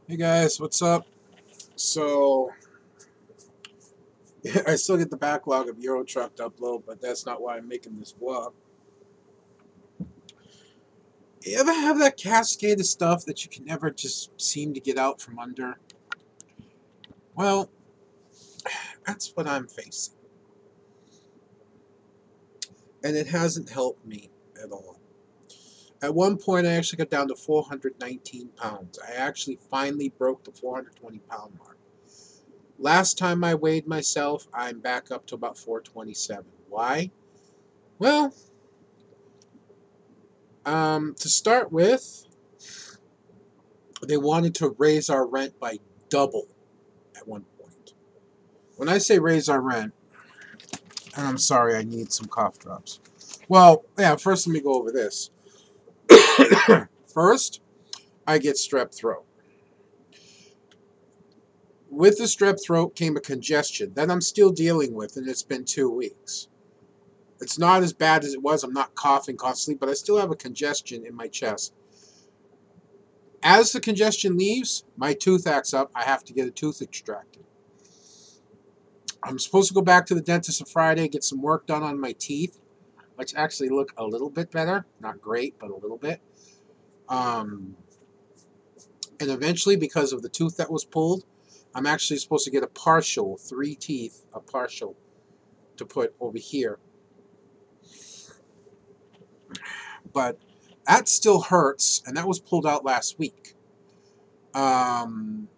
Hey guys, what's up? So, I still get the backlog of Euro Truck to upload, but that's not why I'm making this vlog. You ever have that cascade of stuff that you can never just seem to get out from under? Well, that's what I'm facing. And it hasn't helped me at all. At one point, I actually got down to 419 pounds. I actually finally broke the 420-pound mark. Last time I weighed myself, I'm back up to about 427. Why? Well, to start with, they wanted to raise our rent by double at one point. When I say raise our rent, and I'm sorry, I need some cough drops. Well, yeah, first let me go over this. First, I get strep throat. With the strep throat came a congestion that I'm still dealing with, and it's been 2 weeks. It's not as bad as it was. I'm not coughing constantly, but I still have a congestion in my chest. As the congestion leaves, my tooth acts up. I have to get a tooth extracted. I'm supposed to go back to the dentist on Friday, get some work done on my teeth, which actually look a little bit better. Not great, but a little bit. And eventually, because of the tooth that was pulled, I'm actually supposed to get a partial, 3 teeth, a partial, to put over here. But that still hurts, and that was pulled out last week. And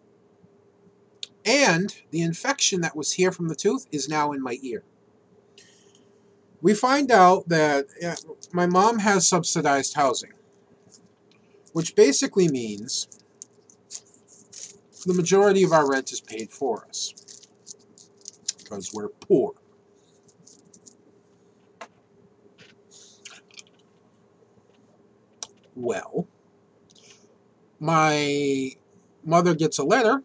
the infection that was here from the tooth is now in my ear. We find out that my mom has subsidized housing, which basically means the majority of our rent is paid for us because we're poor. Well, my mother gets a letter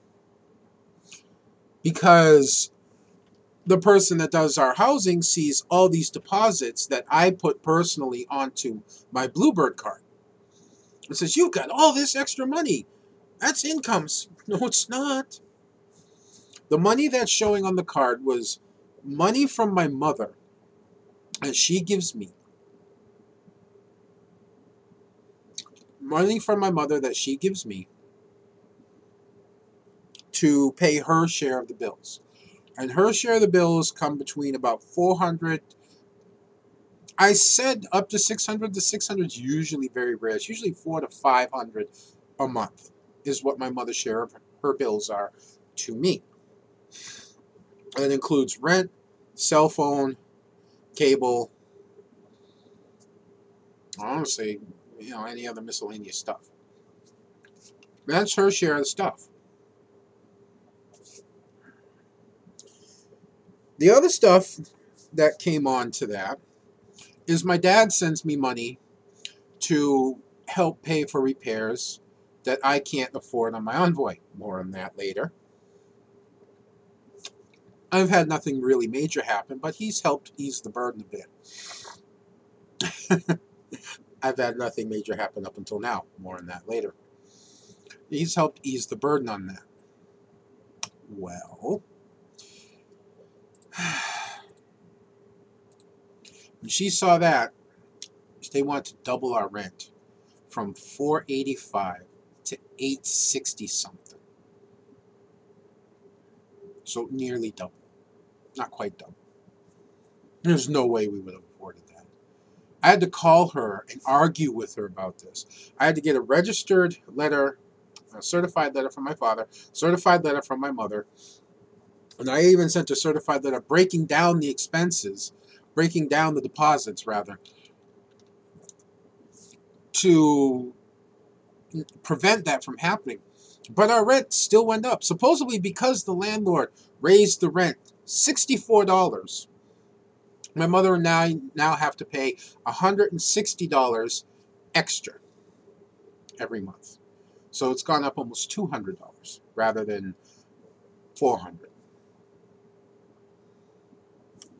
because the person that does our housing sees all these deposits that I put personally onto my Bluebird card. It says, "You've got all this extra money. That's incomes." No, it's not. The money that's showing on the card was money from my mother that she gives me. Money from my mother that she gives me to pay her share of the bills. And her share of the bills come between about 400. I said up to 600. The 600 is usually very rare. It's usually 400 to 500 a month is what my mother's share of her bills are to me. It includes rent, cell phone, cable, honestly, any other miscellaneous stuff. That's her share of the stuff. The other stuff that came on to that is my dad sends me money to help pay for repairs that I can't afford on my Envoy. More on that later. I've had nothing really major happen, but he's helped ease the burden a bit. I've had nothing major happen up until now. More on that later. He's helped ease the burden on that. Well, when she saw that, they wanted to double our rent from $485 to $860 something. So nearly double. Not quite double. There's no way we would have afforded that. I had to call her and argue with her about this. I had to get a registered letter, a certified letter from my father, certified letter from my mother, and I even sent a certified letter breaking down the expenses, breaking down the deposits, rather, to prevent that from happening. But our rent still went up, supposedly because the landlord raised the rent $64. My mother and I now have to pay $160 extra every month. So it's gone up almost $200 rather than $400.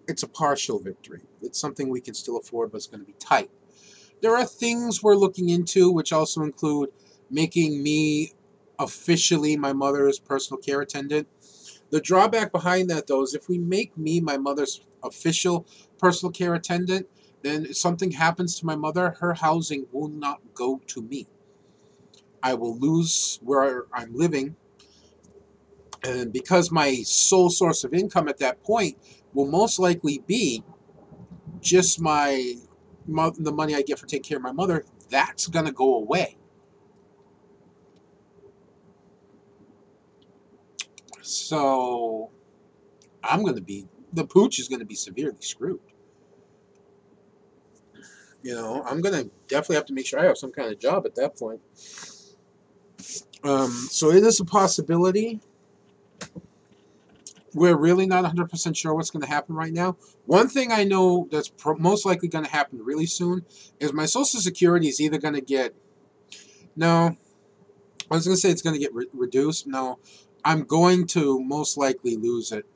It's a partial victory. It's something we can still afford, but it's going to be tight. There are things we're looking into, which also include making me officially my mother's personal care attendant. The drawback behind that, though, is if we make me my mother's official personal care attendant, then if something happens to my mother, her housing will not go to me. I will lose where I'm living, and because my sole source of income at that point will most likely be just the money I get for taking care of my mother, that's going to go away. So the pooch is going to be severely screwed. I'm going to definitely have to make sure I have some kind of job at that point. So it is a possibility. We're really not 100% sure what's going to happen right now. One thing I know that's most likely going to happen really soon is my Social Security is either going to get... No, I was going to say it's going to get reduced. No, I'm going to most likely lose it.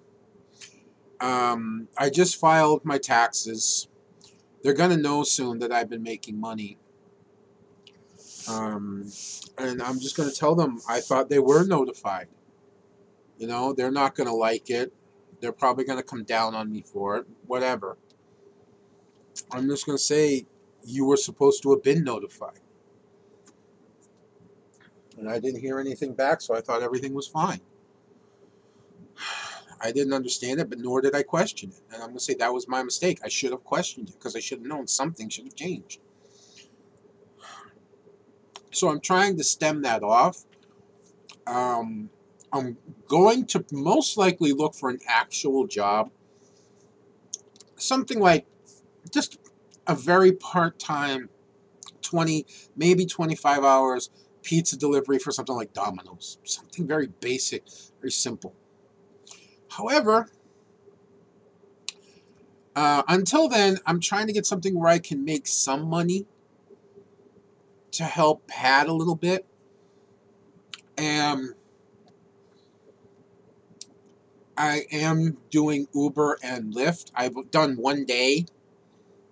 I just filed my taxes. They're going to know soon that I've been making money. And I'm just going to tell them I thought they were notified. They're not going to like it. They're probably going to come down on me for it. Whatever. I'm just going to say you were supposed to have been notified. And I didn't hear anything back, so I thought everything was fine. I didn't understand it, but nor did I question it. And I'm going to say that was my mistake. I should have questioned it because I should have known something should have changed. So I'm trying to stem that off. I'm going to most likely look for an actual job. Something like just a very part-time 20, maybe 25 hours pizza delivery for something like Domino's. Something very basic, very simple. However, until then, I'm trying to get something where I can make some money to help pad a little bit. And I am doing Uber and Lyft. I've done one day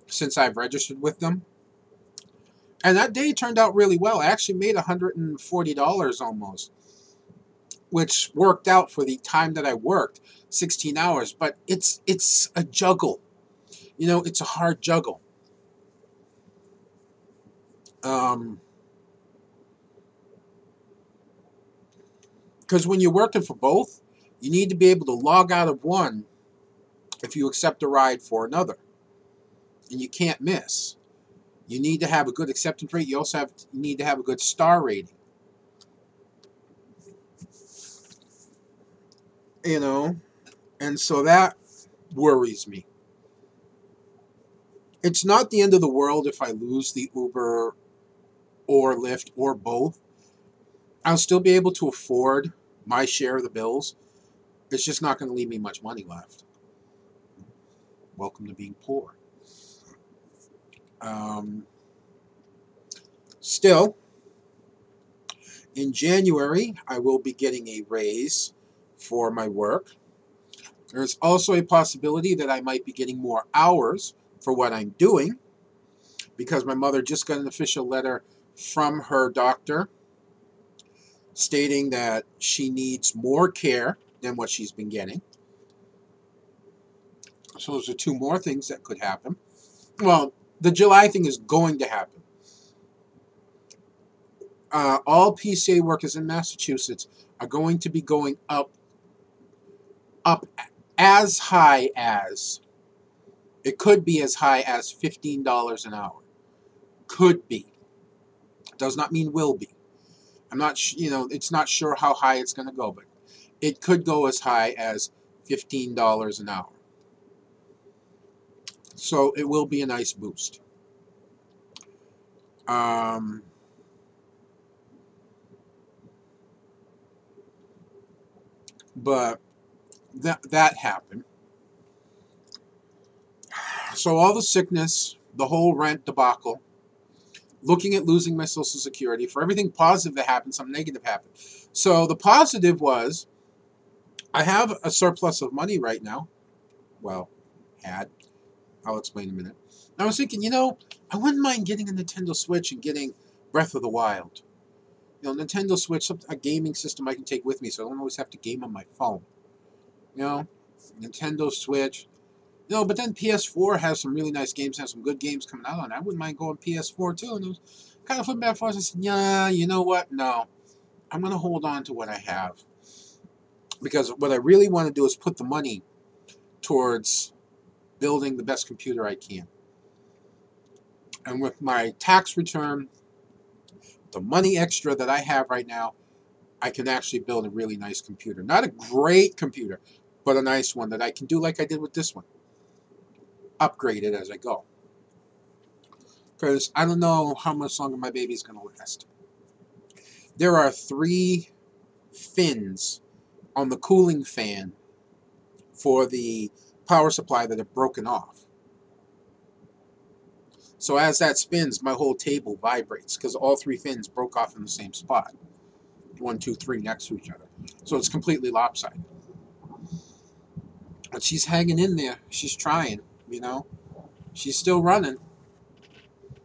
since I've registered with them. And that day turned out really well. I actually made $140 almost, which worked out for the time that I worked, 16 hours. But it's a juggle. It's a hard juggle. Because when you're working for both, you need to be able to log out of one if you accept a ride for another. And you can't miss. You need to have a good acceptance rate. You also need to have a good star rating. And so that worries me. It's not the end of the world if I lose the Uber or Lyft or both. I'll still be able to afford my share of the bills. It's just not going to leave me much money left. Welcome to being poor. Still, in January, I will be getting a raise for my work. There's also a possibility that I might be getting more hours for what I'm doing because my mother just got an official letter from her doctor stating that she needs more care than what she's been getting. So those are two more things that could happen. Well, the July thing is going to happen. All PCA workers in Massachusetts are going to be going up as high as, it could be as high as $15 an hour. Could be. Does not mean will be. I'm not, it's not sure how high it's going to go, but it could go as high as $15 an hour. So it will be a nice boost. But that happened. So all the sickness, the whole rent debacle, looking at losing my Social Security, for everything positive that happened, something negative happened. So the positive was I have a surplus of money right now. Well, had. I'll explain in a minute. I was thinking, I wouldn't mind getting a Nintendo Switch and getting Breath of the Wild. You know, Nintendo Switch, a gaming system I can take with me, so I don't always have to game on my phone. You know, Nintendo Switch. You know, but then PS4 has some really nice games, has some good games coming out on it. I wouldn't mind going PS4 too. And it was kind of flipping back for us. I said, yeah, you know what? No, I'm going to hold on to what I have. Because what I really want to do is put the money towards building the best computer I can. And with my tax return, the money extra that I have right now, I can actually build a really nice computer. Not a great computer, but a nice one that I can do like I did with this one. Upgrade it as I go. Because I don't know how much longer my baby's going to last. There are 3 fins on the cooling fan for the power supply that have broken off. So as that spins, my whole table vibrates because all 3 fins broke off in the same spot. 1, 2, 3 next to each other. So it's completely lopsided. But she's hanging in there. She's trying, you know. She's still running.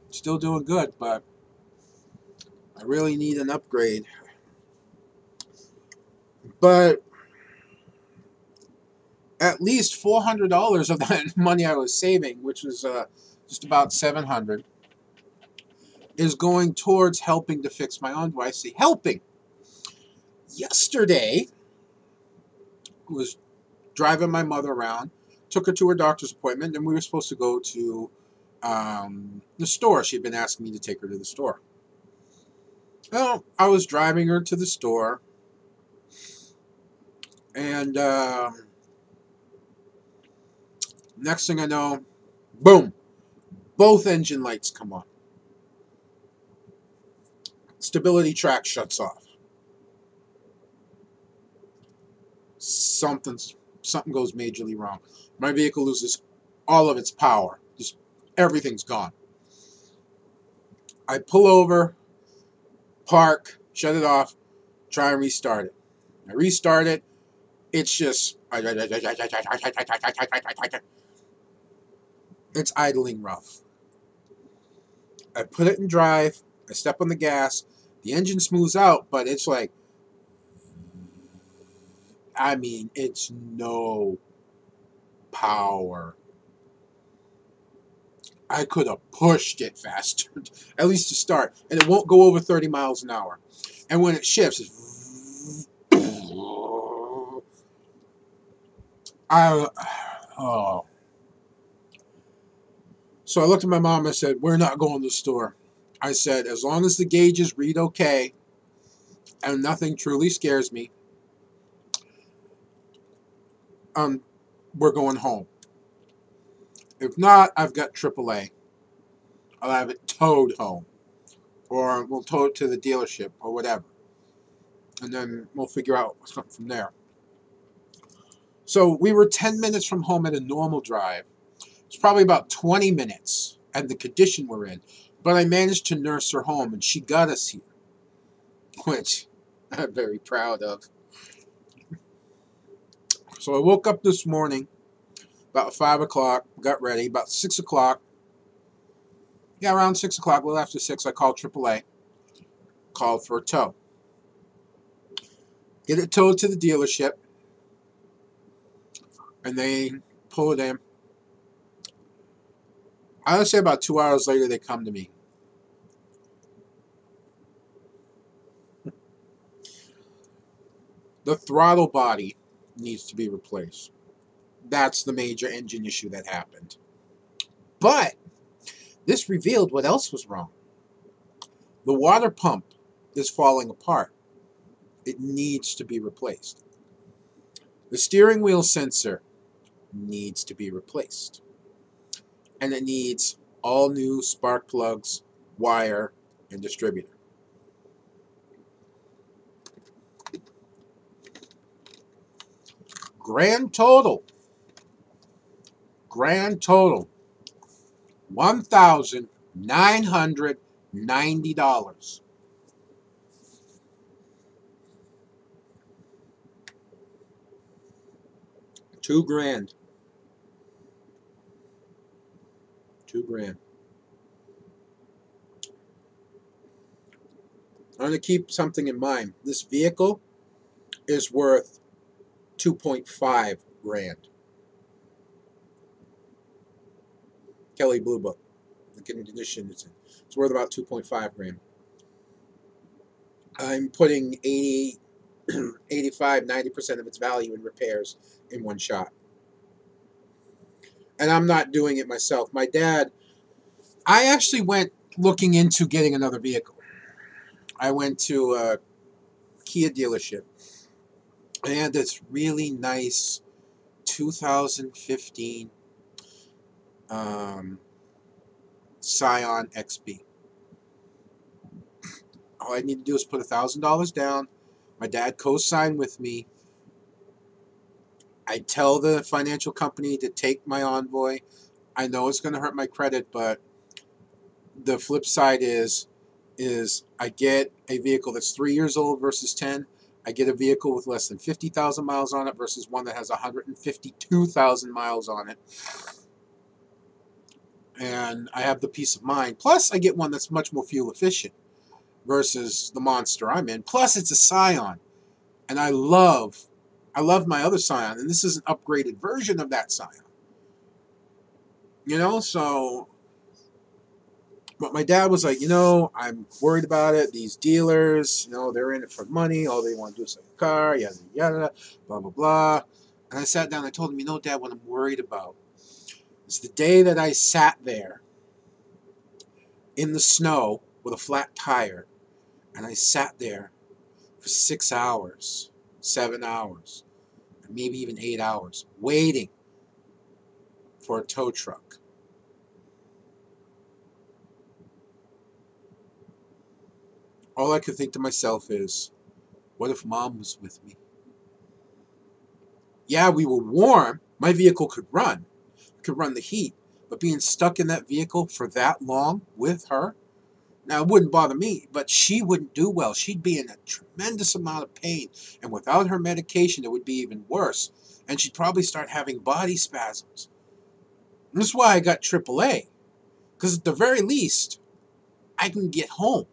Still doing good, but I really need an upgrade. But at least $400 of that money I was saving, which was just about $700, is going towards helping to fix my own device. See, helping. Yesterday, I was driving my mother around, took her to her doctor's appointment, and we were supposed to go to the store. She had been asking me to take her to the store. Well, I was driving her to the store, and next thing I know, boom, both engine lights come on. Stability track shuts off. Something goes majorly wrong. My vehicle loses all of its power. Just everything's gone. I pull over, park, shut it off, try and restart it. I restart it. It's just it's idling rough. I put it in drive. I step on the gas. The engine smooths out, but it's like, I mean, it's no power. I could have pushed it faster, at least to start, and it won't go over 30 miles an hour. And when it shifts, it's oh. So I looked at my mom and I said, we're not going to the store. I said, as long as the gauges read okay and nothing truly scares me, we're going home. If not, I've got AAA. I'll have it towed home. Or we'll tow it to the dealership or whatever. And then we'll figure out something from there. So we were 10 minutes from home at a normal drive. It's probably about 20 minutes at the condition we're in. But I managed to nurse her home, and she got us here, which I'm very proud of. So I woke up this morning about 5 o'clock, got ready. About 6 o'clock, yeah, around 6 o'clock, a little after 6, I called AAA, called for a tow. Get it towed to the dealership, and they pull it in. I would say about 2 hours later, they come to me. The throttle body needs to be replaced. That's the major engine issue that happened. But this revealed what else was wrong. The water pump is falling apart. It needs to be replaced. The steering wheel sensor needs to be replaced. And it needs all new spark plugs, wire, and distributor. Grand total, $1,990. $2,000. $2,000. I'm going to keep something in mind. This vehicle is worth 2.5 grand. Kelly Blue Book. The condition it's in. It's worth about 2.5 grand. I'm putting 80, 85, 90% of its value in repairs in one shot. And I'm not doing it myself. My dad, I actually went looking into getting another vehicle. I went to a Kia dealership. They had this really nice 2015 Scion XB. All I need to do is put $1,000 down. My dad co-signed with me. I tell the financial company to take my Envoy. I know it's going to hurt my credit, but the flip side is I get a vehicle that's 3 years old versus 10. I get a vehicle with less than 50,000 miles on it versus one that has 152,000 miles on it. And I have the peace of mind. Plus, I get one that's much more fuel efficient versus the monster I'm in. Plus, it's a Scion. And I love my other Scion. And this is an upgraded version of that Scion. You know, so... But my dad was like, I'm worried about it. These dealers, they're in it for money. All they want to do is sell a car, yada, yada, blah, blah, blah. And I sat down and I told him, Dad, what I'm worried about is the day that I sat there in the snow with a flat tire, and I sat there for 6 hours, 7 hours, and maybe even 8 hours, waiting for a tow truck. All I could think to myself is, what if Mom was with me? Yeah, we were warm. My vehicle could run the heat. But being stuck in that vehicle for that long with her, now it wouldn't bother me, but she wouldn't do well. She'd be in a tremendous amount of pain. And without her medication, it would be even worse. And she'd probably start having body spasms. And this is why I got AAA. Because at the very least, I can get home.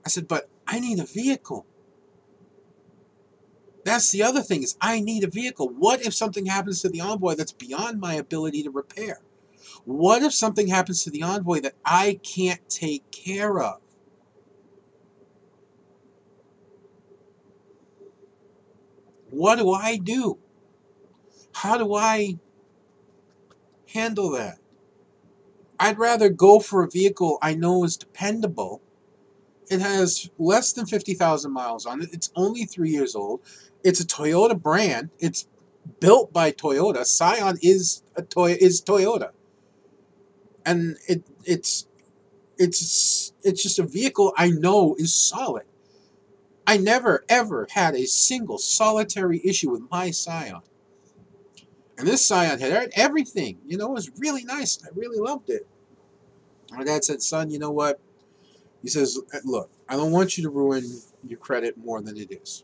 I said, but I need a vehicle. That's the other thing, is I need a vehicle. What if something happens to the Envoy that's beyond my ability to repair? What if something happens to the Envoy that I can't take care of? What do I do? How do I handle that? I'd rather go for a vehicle I know is dependable. It has less than 50,000 miles on it. It's only 3 years old. It's a Toyota brand. It's built by Toyota. Scion is Toyota. And it's just a vehicle I know is solid. I never, ever had a single solitary issue with my Scion. And this Scion had everything. It was really nice. I really loved it. My dad said, son, you know what? He says, look, I don't want you to ruin your credit more than it is.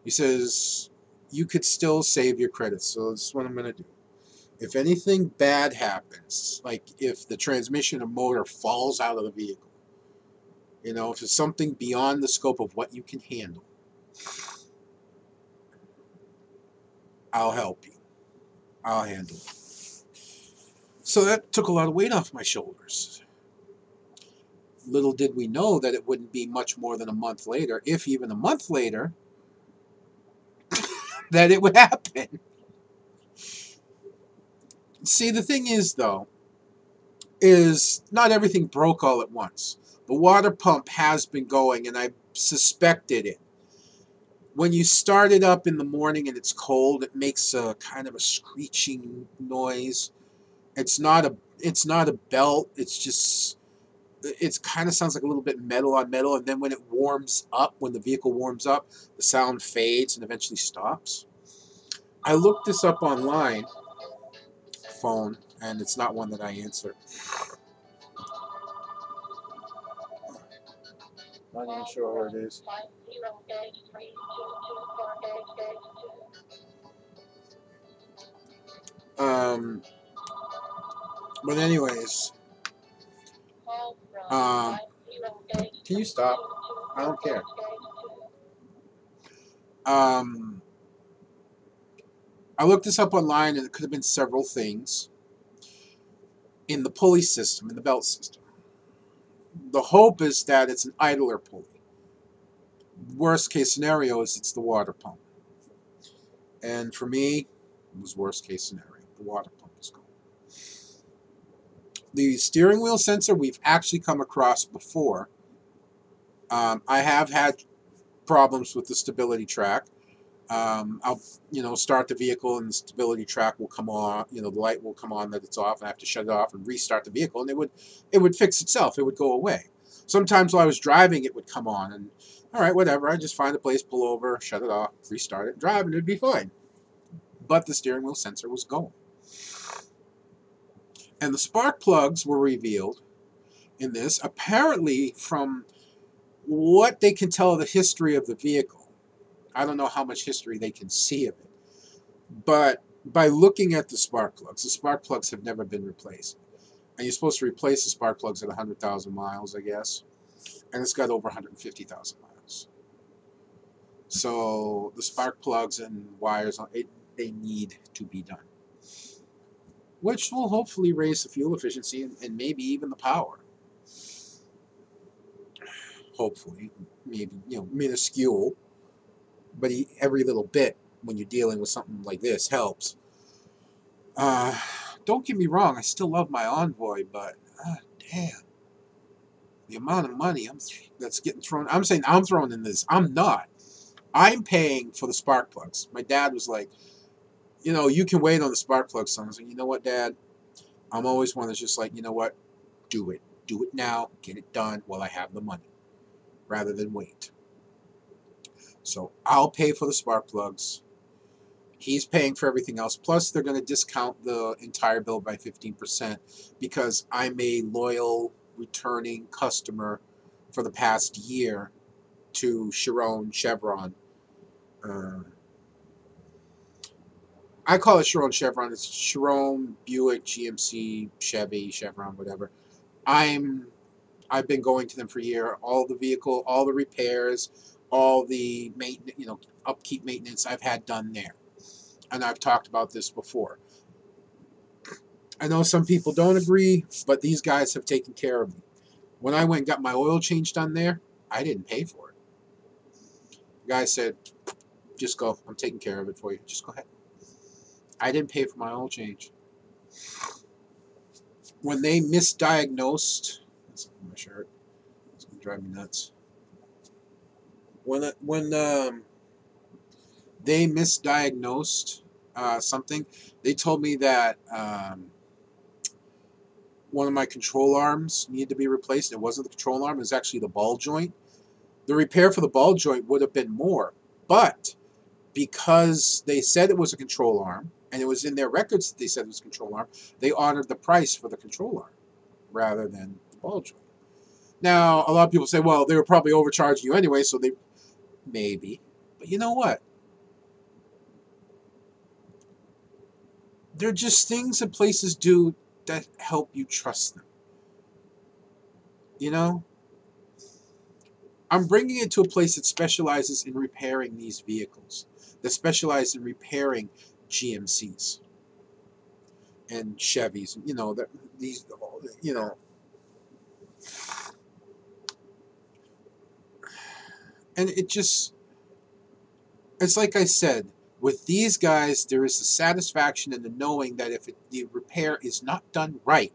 He says, you could still save your credit. So this is what I'm going to do. If anything bad happens, like if the transmission or motor falls out of the vehicle, if it's something beyond the scope of what you can handle, I'll help you. I'll handle it. So that took a lot of weight off my shoulders. Little did we know that it wouldn't be much more than a month later, if even a month later, that it would happen. See, the thing is, though, is not everything broke all at once. The water pump has been going, and I suspected it. When you start it up in the morning and it's cold, it makes a kind of a screeching noise. It's not a belt. It kind of sounds like a little bit metal on metal, and then when it warms up, when the vehicle warms up, the sound fades and eventually stops. I looked this up online, phone, and it's not one that I answer. Not even sure where it is. But anyways, Um, can you stop? I don't care. Um, I looked this up online, and it could have been several things in the pulley system, in the belt system. The hope is that it's an idler pulley. Worst case scenario is it's the water pump. And for me, it was worst case scenario. The water pump is gone. The steering wheel sensor we've actually come across before. I have had problems with the stability track. I'll start the vehicle and the stability track will come on. The light will come on that it's off, and I have to shut it off and restart the vehicle, and it would fix itself. It would go away. Sometimes while I was driving, it would come on, and all right, whatever. I just find a place, pull over, shut it off, restart it, drive, and it'd be fine. But the steering wheel sensor was going, and the spark plugs were revealed in this. Apparently, from what they can tell of the history of the vehicle, I don't know how much history they can see of it, but by looking at the spark plugs have never been replaced. And you're supposed to replace the spark plugs at 100,000 miles, I guess. And it's got over 150,000 miles. So the spark plugs and wires, they need to be done. Which will hopefully raise the fuel efficiency and maybe even the power. Hopefully. Maybe, minuscule. But every little bit, when you're dealing with something like this, helps. Don't get me wrong, I still love my Envoy, but damn, the amount of money that's getting thrown. I'm saying I'm throwing in this. I'm not. I'm paying for the spark plugs. My dad was like, you can wait on the spark plugs, son. I was like, you know what, Dad? I'm always one that's just like, you know what? Do it. Do it now. Get it done while I have the money, rather than wait. So I'll pay for the spark plugs. He's paying for everything else. Plus, they're going to discount the entire bill by 15% because I'm a loyal, returning customer for the past year to Chevron. I call it Chevron. It's Chiron, Buick, GMC, Chevy, Chevron, whatever. I've been going to them for a year. All the vehicle, all the repairs, all the maintenance, upkeep maintenance I've had done there. And I've talked about this before. I know some people don't agree, but these guys have taken care of me. When I went and got my oil change done there, I didn't pay for it. The guy said, just go. I'm taking care of it for you. Just go ahead. I didn't pay for my oil change. When they misdiagnosed, that's my shirt. It's going to drive me nuts. When they misdiagnosed something, they told me that one of my control arms needed to be replaced. It wasn't the control arm. It was actually the ball joint. The repair for the ball joint would have been more. But because they said it was a control arm, and it was in their records that they said it was a control arm, they honored the price for the control arm rather than the ball joint. Now, a lot of people say, well, they were probably overcharging you anyway, so they... Maybe. But you know what? They're just things that places do that help you trust them. I'm bringing it to a place that specializes in repairing these vehicles, that specializes in repairing GMCs and Chevys. And it's like I said, with these guys, there is the satisfaction in the knowing that if the repair is not done right,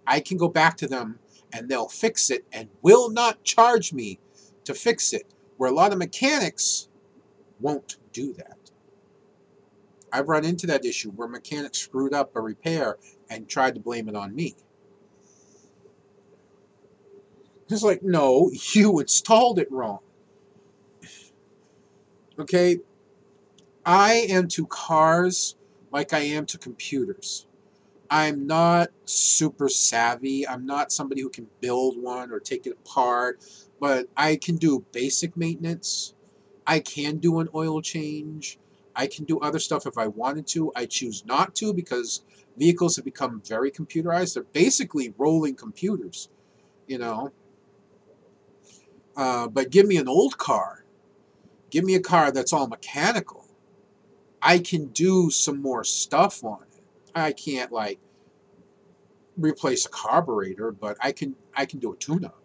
I can go back to them and they'll fix it and will not charge me to fix it, where a lot of mechanics won't do that. I've run into that issue where mechanics screwed up a repair and tried to blame it on me. It's like, no, you installed it wrong. Okay? I am to cars like I am to computers. I'm not super savvy. I'm not somebody who can build one or take it apart, but I can do basic maintenance. I can do an oil change. I can do other stuff if I wanted to. I choose not to because vehicles have become very computerized. They're basically rolling computers. you know. But give me an old car. Give me a car that's all mechanical. I can do some more stuff on it. I can't like replace a carburetor, but I can do a tune-up.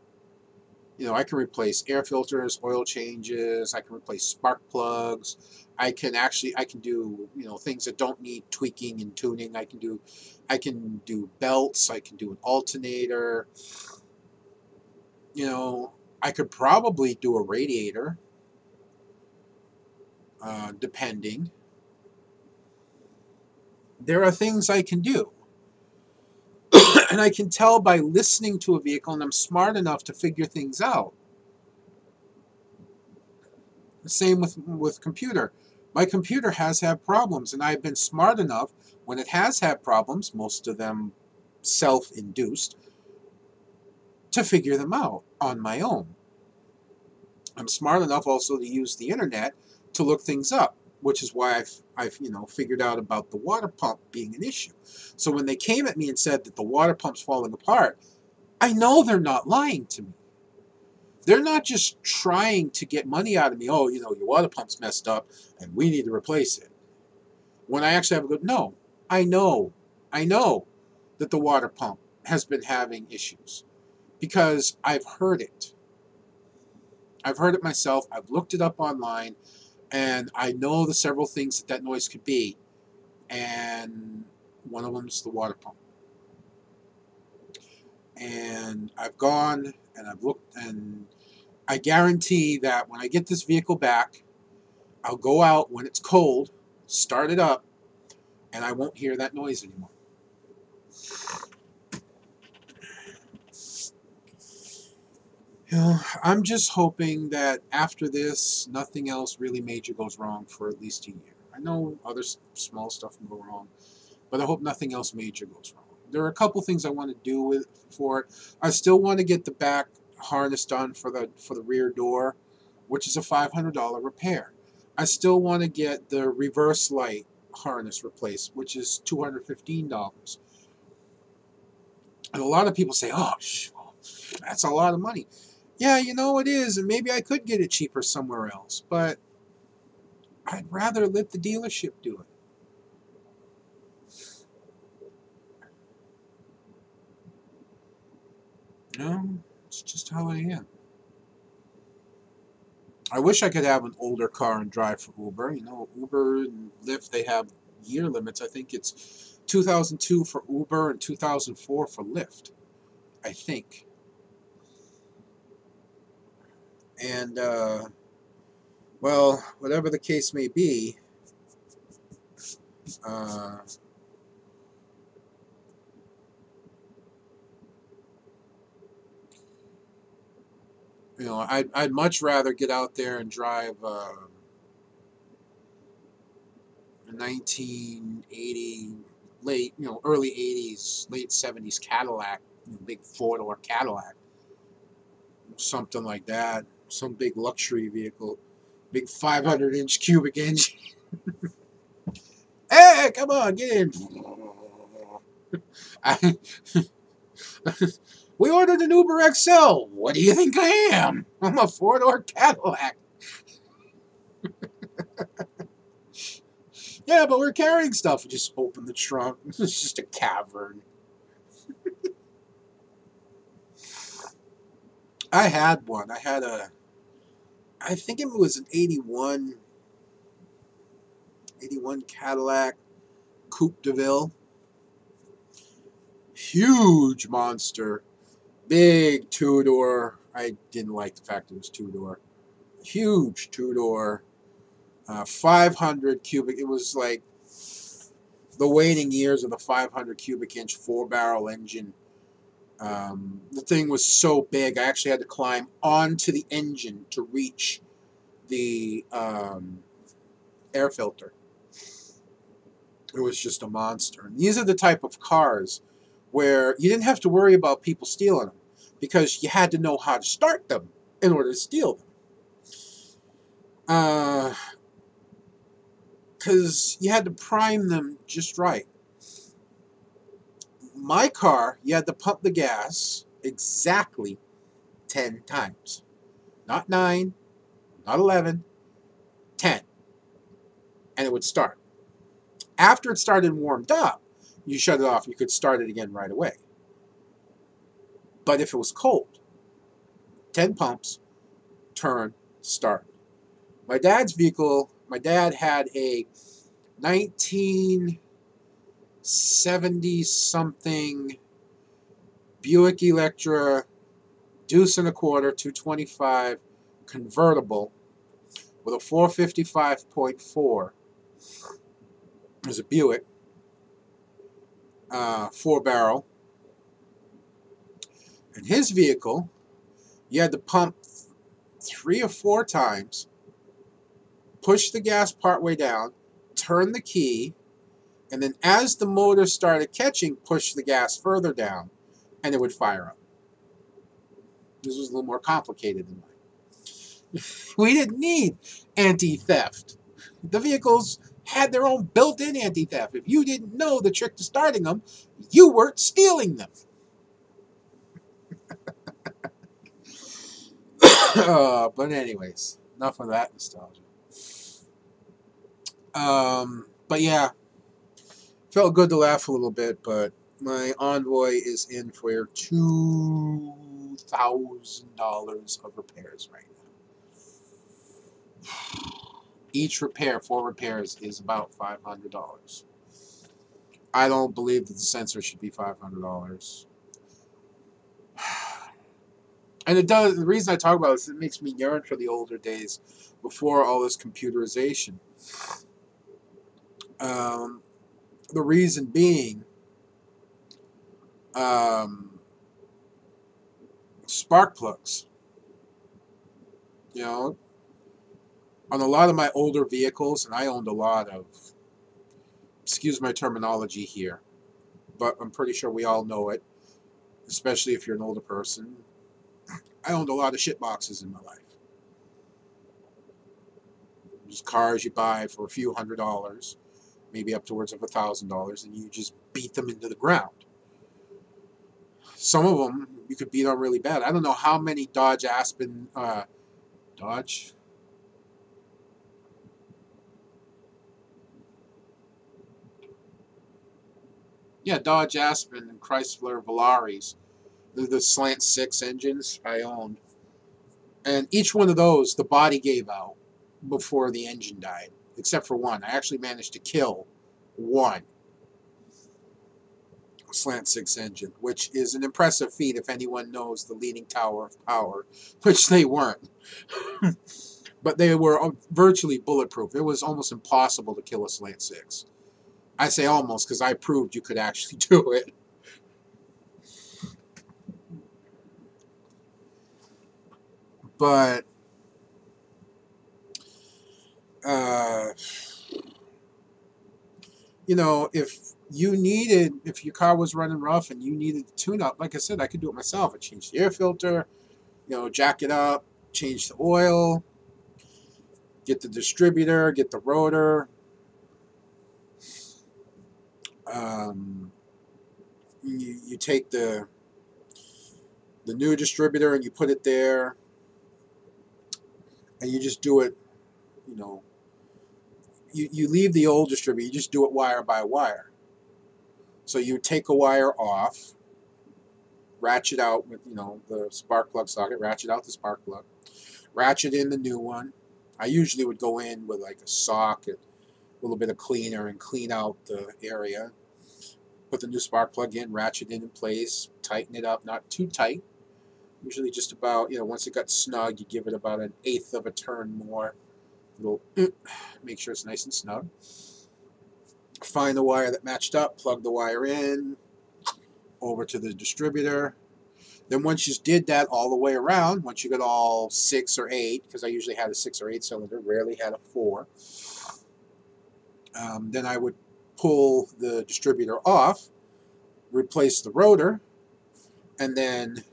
You know, I can replace air filters, oil changes. I can replace spark plugs. I can do, you know, things that don't need tweaking and tuning. I can do belts. I can do an alternator. You know, I could probably do a radiator, depending. There are things I can do. And I can tell by listening to a vehicle, and I'm smart enough to figure things out. The same with computer. My computer has had problems, and I've been smart enough when it has had problems, most of them self-induced, to figure them out on my own. I'm smart enough also to use the internet to look things up, which is why I've figured out about the water pump being an issue. So when they came at me and said that the water pump's falling apart, I know they're not lying to me. They're not just trying to get money out of me. Oh, your water pump's messed up and we need to replace it. When I actually have a good, no, I know that the water pump has been having issues because I've heard it. I've heard it myself. I've looked it up online, and I know the several things that noise could be, and one of them's the water pump. And I've gone and I've looked, and I guarantee that when I get this vehicle back, I'll go out when it's cold, start it up, and I won't hear that noise anymore. I'm just hoping that after this, nothing else really major goes wrong for at least a year. I know other small stuff can go wrong, but I hope nothing else major goes wrong. There are a couple things I want to do for it. I still want to get the back harness done for the rear door, which is a $500 repair. I still want to get the reverse light harness replaced, which is $215. And a lot of people say, "Oh, that's a lot of money." Yeah, it is, and maybe I could get it cheaper somewhere else, but I'd rather let the dealership do it. It's just how I am. I wish I could have an older car and drive for Uber. Uber and Lyft, they have year limits. I think it's 2002 for Uber and 2004 for Lyft, I think. And, well, whatever the case may be, uh, I'd much rather get out there and drive a 1980, early 80s, late 70s Cadillac, big four-door Cadillac, something like that, some big luxury vehicle, big 500-inch cubic engine. Hey, come on, get in. We ordered an Uber XL. What do you think I am? I'm a four-door Cadillac. Yeah, but we're carrying stuff. We just open the trunk. It's just a cavern. I had one. I think it was an 81 Cadillac Coupe de Ville. Huge monster. Big two-door. I didn't like the fact it was two-door. Huge two-door. 500 cubic. It was like the waiting years of the 500 cubic inch four-barrel engine. The thing was so big, I actually had to climb onto the engine to reach the air filter. It was just a monster. And these are the type of cars where you didn't have to worry about people stealing them because you had to know how to start them in order to steal them. Because you had to prime them just right. My car, you had to pump the gas exactly 10 times. Not 9, not 11, 10. And it would start. After it started and warmed up, you shut it off. You could start it again right away. But if it was cold, 10 pumps, turn, start. My dad's vehicle, my dad had a 1970-something Buick Electra deuce and a quarter, 225 convertible with a 455.4. It was a Buick, 4-barrel. And his vehicle, you had to pump 3 or 4 times, push the gas partway down, turn the key, and then as the motor started catching, push the gas further down, and it would fire up. This was a little more complicated than mine. We didn't need anti-theft. The vehicles had their own built-in anti-theft. If you didn't know the trick to starting them, you weren't stealing them. But anyways, enough of that nostalgia. But yeah, felt good to laugh a little bit, but my Envoy is in for $2,000 of repairs right now. Each repair, 4 repairs, is about $500. I don't believe that the sensor should be $500. And it does. The reason I talk about this, it makes me yearn for the older days before all this computerization. The reason being, spark plugs. You know, on a lot of my older vehicles, and I owned a lot of, excuse my terminology here, but I'm pretty sure we all know it, especially if you're an older person. I owned a lot of shit boxes in my life. Just cars you buy for a few $100s, maybe up towards of $1,000, and you just beat them into the ground. Some of them you could beat on really bad. I don't know how many Dodge Aspen, Dodge? Yeah, Dodge Aspen and Chrysler Velaris. They're the slant 6 engines I owned. And each one of those, the body gave out before the engine died, except for one. I actually managed to kill one slant 6 engine, which is an impressive feat if anyone knows the Leaning Tower of Power, which they weren't. But they were virtually bulletproof. It was almost impossible to kill a slant 6. I say almost because I proved you could actually do it. But you know, if your car was running rough and you needed to tune up, like I said, I could do it myself. I changed the air filter, jack it up, change the oil, get the distributor, get the rotor. You take the new distributor and you put it there, and you just do it, you leave the old distributor, you just do it wire by wire. So you take a wire off, ratchet out with, the spark plug socket, ratchet out the spark plug, ratchet in the new one. I usually would go in with like a socket, a little bit of cleaner, and clean out the area. Put the new spark plug in, ratchet in place, tighten it up, not too tight. Usually just about, once it got snug, you give it about 1/8 of a turn more. Make sure it's nice and snug. Find the wire that matched up, plug the wire in, over to the distributor. Then once you did that all the way around, once you got all 6 or 8, because I usually had a 6 or 8 cylinder, rarely had a 4, then I would pull the distributor off, replace the rotor, and then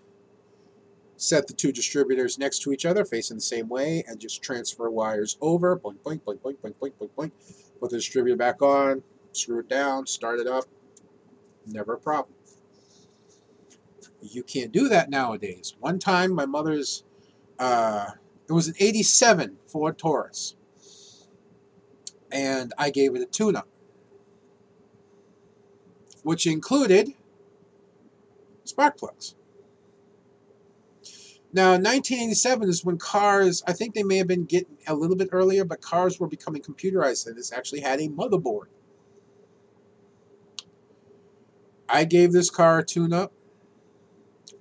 set the 2 distributors next to each other, facing the same way, and just transfer wires over, boink, boink, boink, boink, boink, boink, boink, boink. Put the distributor back on, screw it down, start it up, never a problem. You can't do that nowadays. One time, my mother's, it was an 87 Ford Taurus, and I gave it a tune-up, which included spark plugs. Now, 1987 is when cars, I think they may have been getting a little bit earlier, but cars were becoming computerized, and this actually had a motherboard. I gave this car a tune-up,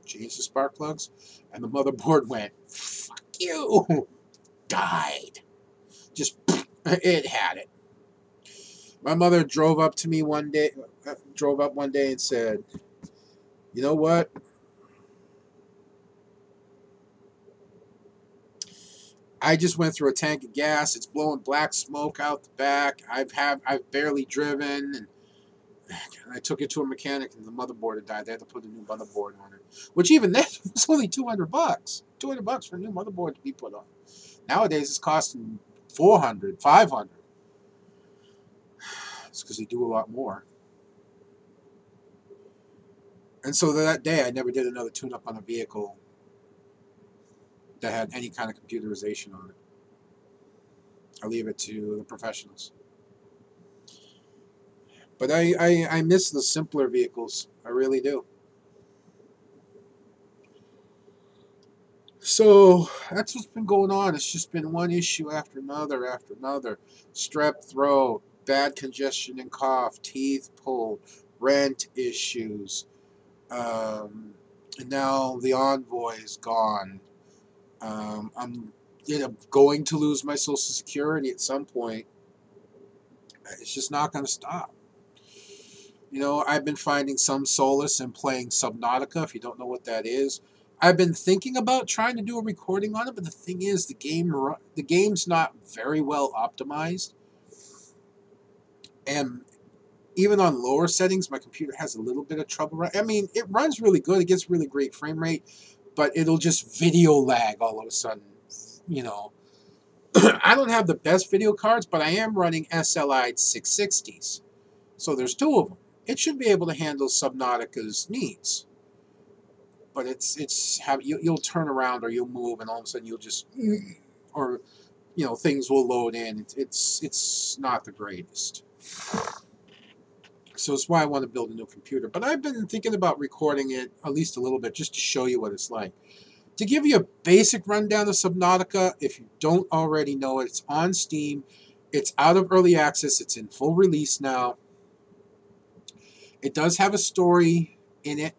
changed the spark plugs, and the motherboard went, fuck you, died. Just, it had it. My mother drove up one day and said, you know what? I just went through a tank of gas. It's blowing black smoke out the back. I've barely driven, and I took it to a mechanic, and the motherboard had died. They had to put a new motherboard on it, which even then was only $200. $200 for a new motherboard to be put on. Nowadays, it's costing $400, $500. It's because they do a lot more. And so that day, I never did another tune-up on a vehicle that had any kind of computerization on it. I leave it to the professionals. But I miss the simpler vehicles. I really do. So that's what's been going on. It's just been one issue after another after another. Strep throat, bad congestion and cough, teeth pulled, rent issues. And now the Envoy is gone. I'm going to lose my Social Security at some point. It's just not going to stop. I've been finding some solace in playing Subnautica, if you don't know what that is. I've been thinking about trying to do a recording on it, but the thing is, the game's not very well optimized. And even on lower settings, my computer has a little bit of trouble. I mean, it runs really good. It gets really great frame rate, but it'll just video lag all of a sudden. I don't have the best video cards, but I am running SLI 660s. So there's two of them. It should be able to handle Subnautica's needs. But you'll turn around or you'll move, and all of a sudden you'll just, or things will load in. It's not the greatest. So it's why I want to build a new computer. But I've been thinking about recording it at least a little bit just to show you what it's like. To give you a basic rundown of Subnautica, if you don't already know it, it's on Steam. It's out of early access. It's in full release now. It does have a story in it.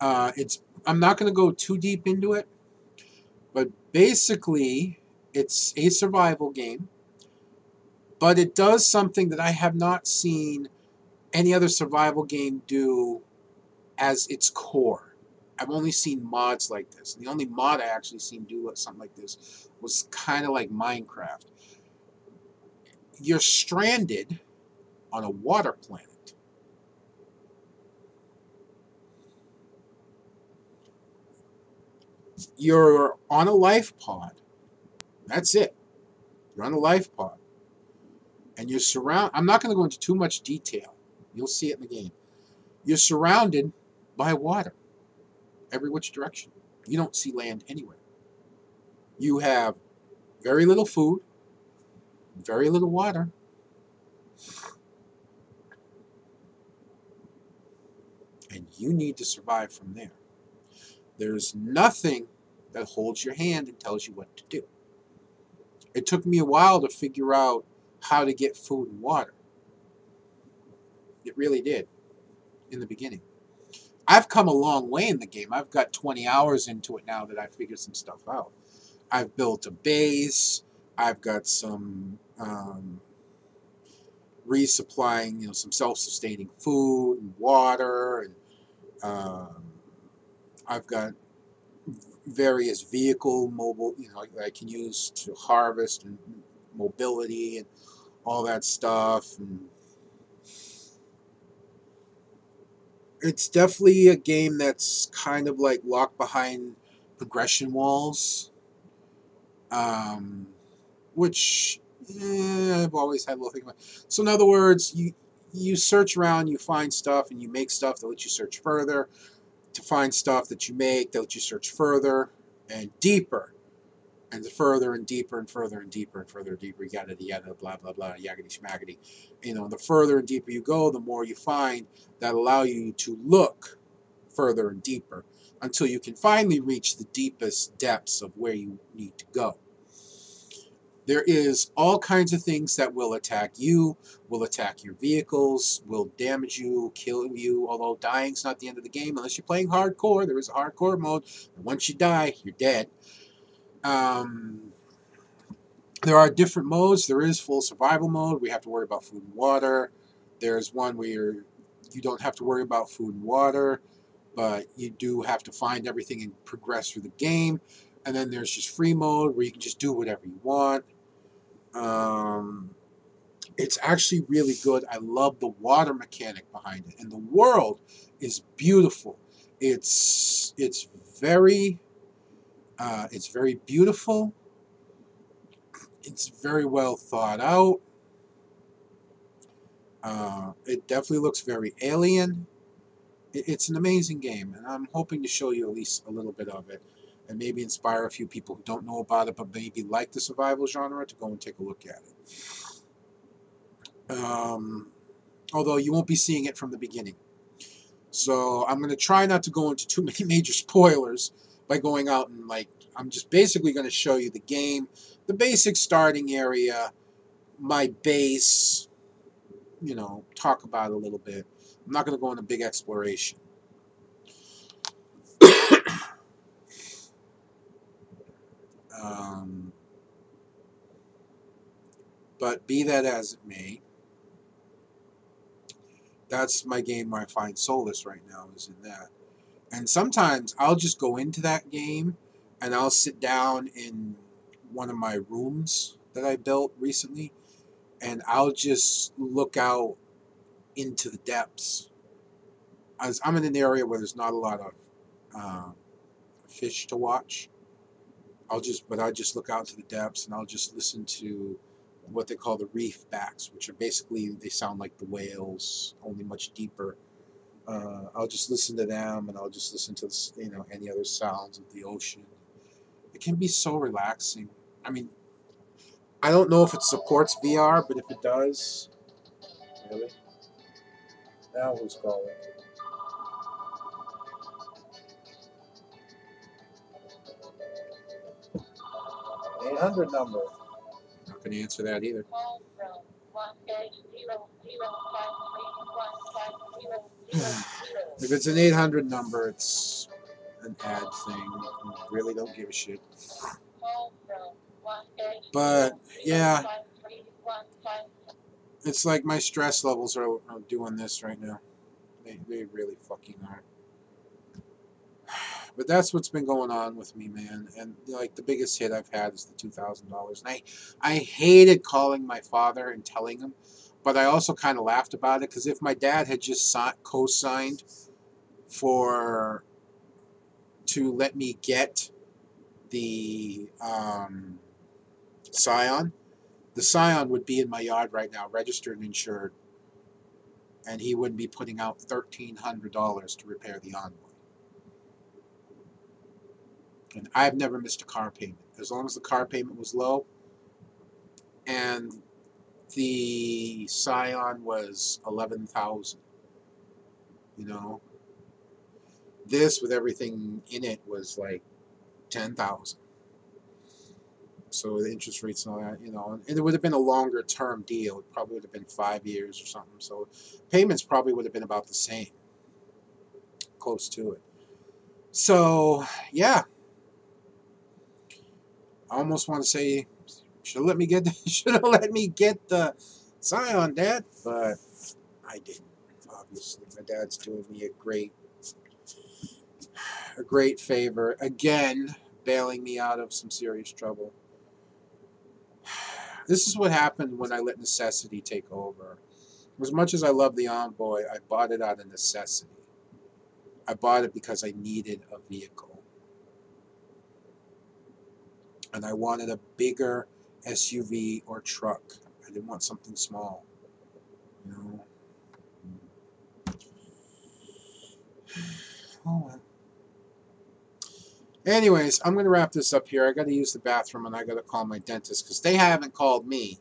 I'm not going to go too deep into it, but basically it's a survival game. But it does something that I have not seen any other survival game do as its core. I've only seen mods like this. The only mod I actually seen do something like this was kind of like Minecraft. You're stranded on a water planet. You're on a life pod. That's it. You're on a life pod. And you're surrounded. I'm not going to go into too much detail. You'll see it in the game. You're surrounded by water. Every which direction. You don't see land anywhere. You have very little food, very little water, and you need to survive from there. There's nothing that holds your hand and tells you what to do. It took me a while to figure out how to get food and water. It really did in the beginning. I've come a long way in the game. I've got 20 hours into it now that I've figured some stuff out. I've built a base. I've got some resupplying, some self-sustaining food and water, and I've got various vehicle mobile, that I can use to harvest and mobility and all that stuff. And it's definitely a game that's kind of like locked behind progression walls, which I've always had a little thing about. So in other words, you search around, you find stuff, and you make stuff that lets you search further. to find stuff that you make that lets you search further and deeper. And further and deeper and further and deeper and further and deeper, yada yada, blah blah blah, yaggity schmaggity. The further and deeper you go, the more you find that allow you to look further and deeper until you can finally reach the deepest depths of where you need to go. There is all kinds of things that will attack you, will attack your vehicles, will damage you, kill you, although dying's not the end of the game unless you're playing hardcore. There is a hardcore mode, and once you die, you're dead. There are different modes. There is full survival mode. We have to worry about food and water. There's one where you don't have to worry about food and water, but you do have to find everything and progress through the game. And then there's just free mode where you can just do whatever you want. It's actually really good. I love the water mechanic behind it, and the world is beautiful. It's very beautiful. It's very well thought out. It definitely looks very alien. It's an amazing game, and I'm hoping to show you at least a little bit of it, and maybe inspire a few people who don't know about it, but maybe like the survival genre, to go and take a look at it. Although you won't be seeing it from the beginning. So I'm going to try not to go into too many major spoilers by going out and I'm just basically going to show you the game, the basic starting area, my base, talk about it a little bit. I'm not going to go into big exploration. But be that as it may, that's my game where I find solace right now, is in that. And sometimes I'll just go into that game and I'll sit down in one of my rooms that I built recently, and I'll just look out into the depths. As I'm in an area where there's not a lot of fish to watch. I just look out to the depths and I'll just listen to what they call the reef backs, which are basically, they sound like the whales, only much deeper. I'll just listen to them, and I'll just listen to any other sounds of the ocean. It can be so relaxing. I mean, I don't know if it supports VR, but if it does, really. Now who's calling? 800 number. Not going to answer that either. If it's an 800 number, it's an ad thing. I really don't give a shit. But yeah, it's like my stress levels are doing this right now. They really fucking are. But that's what's been going on with me, man. And the biggest hit I've had is the $2,000. And I hated calling my father and telling him, but I also kind of laughed about it, because if my dad had just co-signed to let me get the Scion, the Scion would be in my yard right now, registered and insured, and he wouldn't be putting out $1,300 to repair the Envoy. And I've never missed a car payment. As long as the car payment was low and the Scion was $11,000. This, with everything in it, was like $10,000. So the interest rates and all that, and it would have been a longer term deal. It probably would have been 5 years or something. So payments probably would have been about the same, close to it. So yeah, I almost want to say, should have let me get the Scion, Dad, but I didn't. Obviously, my dad's doing me a great favor again, bailing me out of some serious trouble. This is what happened when I let necessity take over. As much as I love the Envoy, I bought it out of necessity. I bought it because I needed a vehicle. And I wanted a bigger SUV or truck. I didn't want something small. Oh well. Anyways, I'm going to wrap this up here. I got to use the bathroom, and I got to call my dentist because they haven't called me,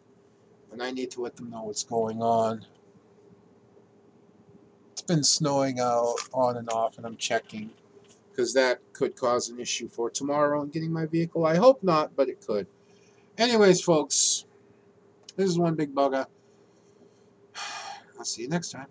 and I need to let them know what's going on. It's been snowing out on and off, and I'm checking because that could cause an issue for tomorrow in getting my vehicle. I hope not, but it could. Anyways, folks, this is One Big Bugga. I'll see you next time.